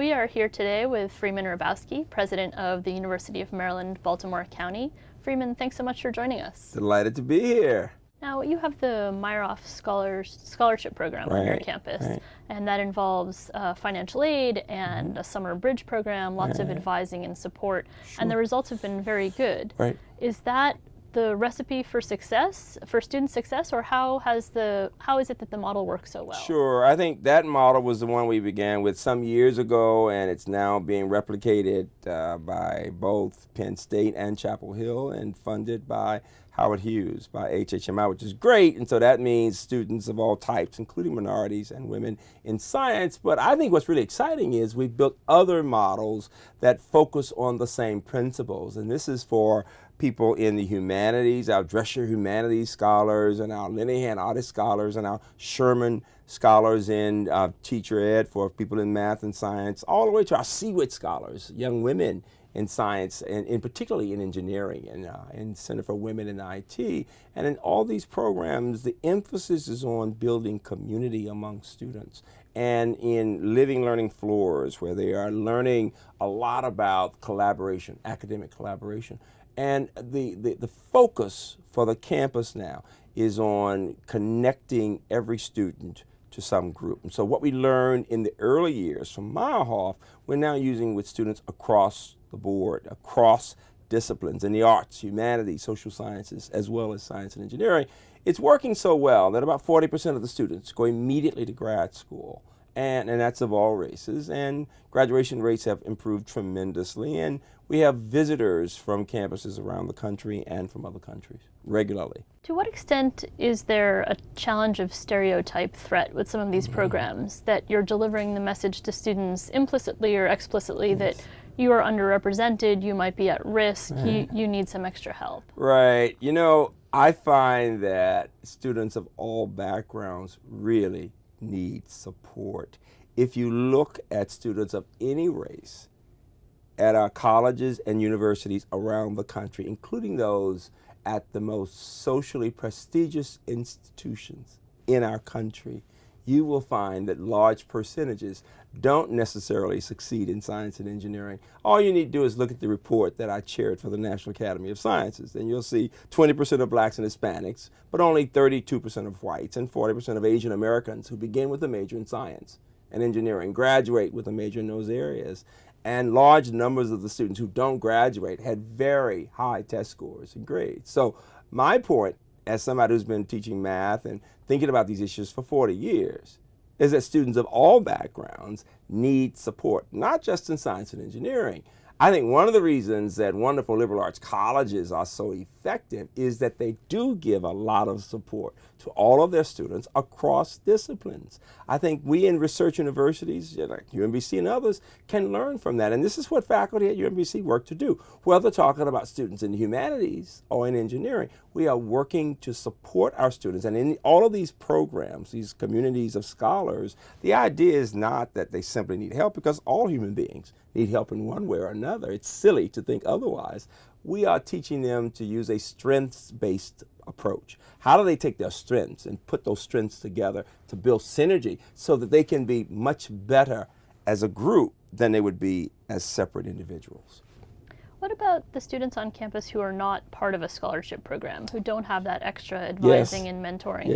We are here today with Freeman Hrabowski, president of the University of Maryland-Baltimore County. Freeman, thanks so much for joining us. Delighted to be here. Now, you have the Meyerhoff Scholarship Program on your campus, and that involves financial aid and a summer bridge program, lots of advising and support, and the results have been very good. Is that the recipe for success, for student success, or how is it that the model works so well? Sure, I think that model was the one we began with some years ago, and it's now being replicated by both Penn State and Chapel Hill and funded by Howard Hughes, by HHMI, which is great. And so that means students of all types, including minorities and women in science. But I think what's really exciting is we've built other models that focus on the same principles. And this is for people in the humanities, our Drescher Humanities scholars, and our Linehan Artist scholars, and our Sherman scholars in teacher ed for people in math and science, all the way to our Seawit scholars, young women in science, and particularly in engineering, and Center for Women in IT. And in all these programs, the emphasis is on building community among students, and in living learning floors where they are learning a lot about collaboration, academic collaboration. And the focus for the campus now is on connecting every student to some group. And so what we learned in the early years from Meyerhoff, we're now using with students across the board, across disciplines in the arts, humanities, social sciences, as well as science and engineering. It's working so well that about 40% of the students go immediately to grad school. And that's of all races, and graduation rates have improved tremendously, and we have visitors from campuses around the country and from other countries regularly. To what extent is there a challenge of stereotype threat with some of these programs, that you're delivering the message to students implicitly or explicitly that you are underrepresented, you might be at risk, you need some extra help? Right. You know, I find that students of all backgrounds really need support. If you look at students of any race at our colleges and universities around the country, including those at the most socially prestigious institutions in our country, you will find that large percentages don't necessarily succeed in science and engineering. All you need to do is look at the report that I chaired for the National Academy of Sciences, and you'll see 20% of blacks and Hispanics, but only 32% of whites and 40% of Asian Americans who begin with a major in science and engineering graduate with a major in those areas. And large numbers of the students who don't graduate had very high test scores and grades. So my point, as somebody who's been teaching math and thinking about these issues for 40 years, is that students of all backgrounds need support, not just in science and engineering. I think one of the reasons that wonderful liberal arts colleges are so effective is that they do give a lot of support to all of their students across disciplines. I think we in research universities, like UMBC and others, can learn from that. And this is what faculty at UMBC work to do. Whether talking about students in humanities or in engineering, we are working to support our students. And in all of these programs, these communities of scholars, the idea is not that they simply need help, because all human beings need help in one way or another. It's silly to think otherwise. We are teaching them to use a strengths-based approach. How do they take their strengths and put those strengths together to build synergy so that they can be much better as a group than they would be as separate individuals? What about the students on campus who are not part of a scholarship program, who don't have that extra advising and mentoring?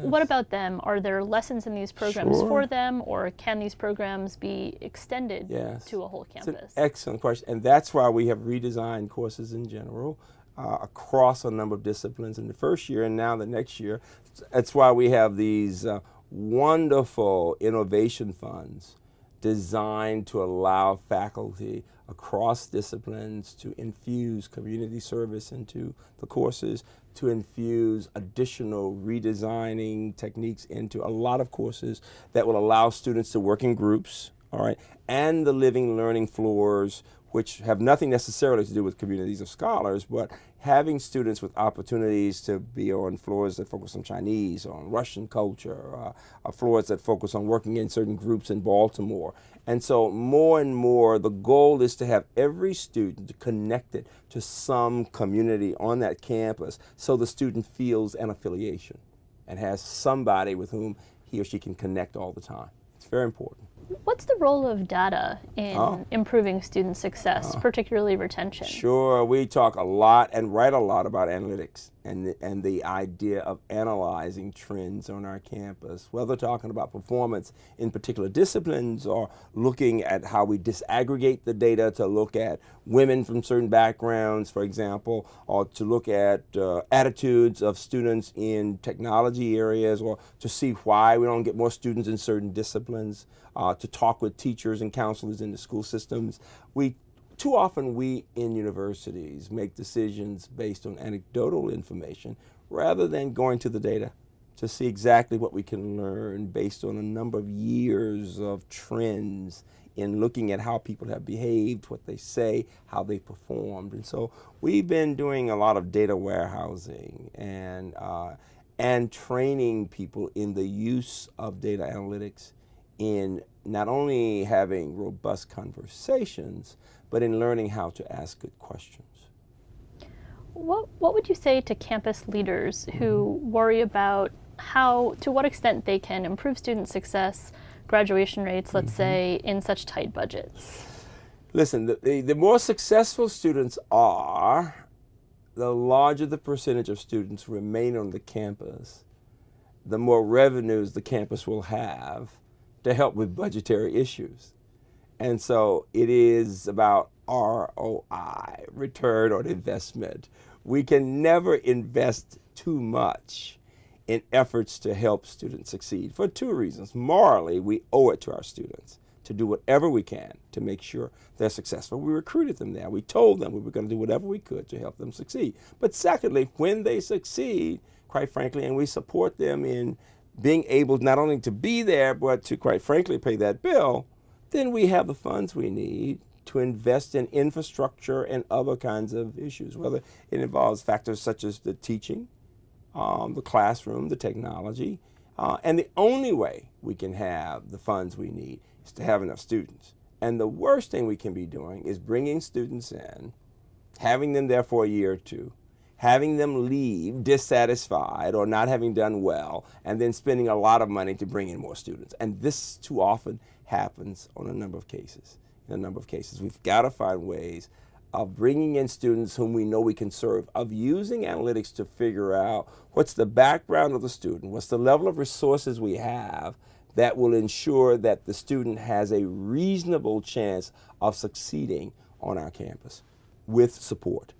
What about them? Are there lessons in these programs for them, or can these programs be extended to a whole campus? It's an excellent question, and that's why we have redesigned courses in general across a number of disciplines in the first year and now the next year. That's why we have these wonderful innovation funds designed to allow faculty across disciplines to infuse community service into the courses, to infuse additional redesigning techniques into a lot of courses that will allow students to work in groups, and the living learning floors, which have nothing necessarily to do with communities of scholars, but having students with opportunities to be on floors that focus on Chinese, on Russian culture, floors that focus on working in certain groups in Baltimore. And so more and more, the goal is to have every student connected to some community on that campus so the student feels an affiliation and has somebody with whom he or she can connect all the time. It's very important. What's the role of data in improving student success, particularly retention? Sure, we talk a lot and write a lot about analytics and the idea of analyzing trends on our campus, whether talking about performance in particular disciplines or looking at how we disaggregate the data to look at women from certain backgrounds, for example, or to look at attitudes of students in technology areas, or to see why we don't get more students in certain disciplines, to talk with teachers and counselors in the school systems. Too often we in universities make decisions based on anecdotal information rather than going to the data to see exactly what we can learn based on a number of years of trends in looking at how people have behaved, what they say, how they performed. And so we've been doing a lot of data warehousing and training people in the use of data analytics in not only having robust conversations, but in learning how to ask good questions. What would you say to campus leaders who worry about to what extent they can improve student success, graduation rates, let's say, in such tight budgets? Listen, the more successful students are, the larger the percentage of students remain on the campus, the more revenues the campus will have to help with budgetary issues. And so it is about ROI, return on investment. We can never invest too much in efforts to help students succeed for two reasons. Morally, we owe it to our students to do whatever we can to make sure they're successful. We recruited them there. We told them we were going to do whatever we could to help them succeed. But secondly, when they succeed, quite frankly, and we support them in being able not only to be there, but to, quite frankly, pay that bill, then we have the funds we need to invest in infrastructure and other kinds of issues, whether it involves factors such as the teaching, the classroom, the technology. And the only way we can have the funds we need is to have enough students. And the worst thing we can be doing is bringing students in, having them there for a year or two, having them leave dissatisfied or not having done well, and then spending a lot of money to bring in more students. And this too often happens on a number of cases. In a number of cases, we've got to find ways of bringing in students whom we know we can serve, of using analytics to figure out what's the background of the student, what's the level of resources we have that will ensure that the student has a reasonable chance of succeeding on our campus with support.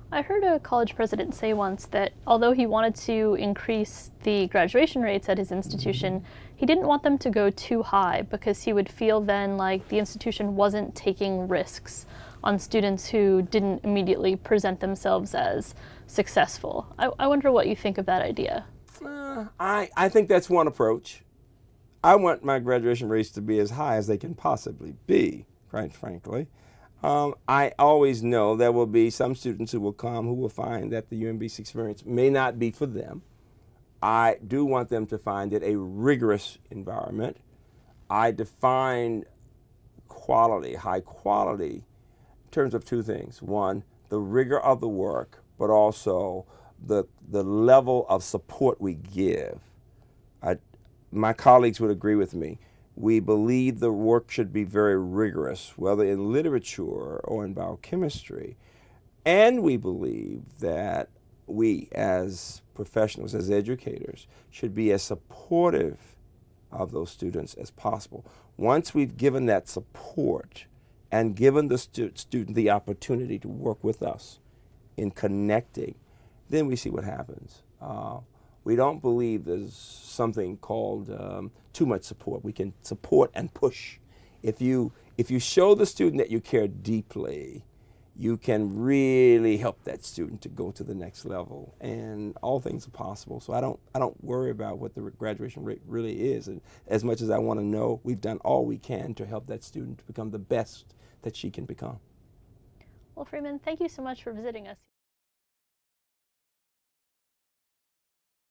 I heard a college president say once that although he wanted to increase the graduation rates at his institution, he didn't want them to go too high because he would feel then like the institution wasn't taking risks on students who didn't immediately present themselves as successful. I wonder what you think of that idea. I think that's one approach. I want my graduation rates to be as high as they can possibly be, quite frankly. I always know there will be some students who will come who will find that the UMBC experience may not be for them. I do want them to find it a rigorous environment. I define quality, high quality, in terms of two things. One, the rigor of the work, but also the level of support we give. My colleagues would agree with me. We believe the work should be very rigorous, whether in literature or in biochemistry. And we believe that we as professionals, as educators, should be as supportive of those students as possible. Once we've given that support and given the student the opportunity to work with us in connecting, then we see what happens. We don't believe there's something called too much support. We can support and push. If you show the student that you care deeply, you can really help that student to go to the next level, and all things are possible. So I don't worry about what the graduation rate really is, and as much as I want to know we've done all we can to help that student to become the best that she can become. Well, Freeman, thank you so much for visiting us.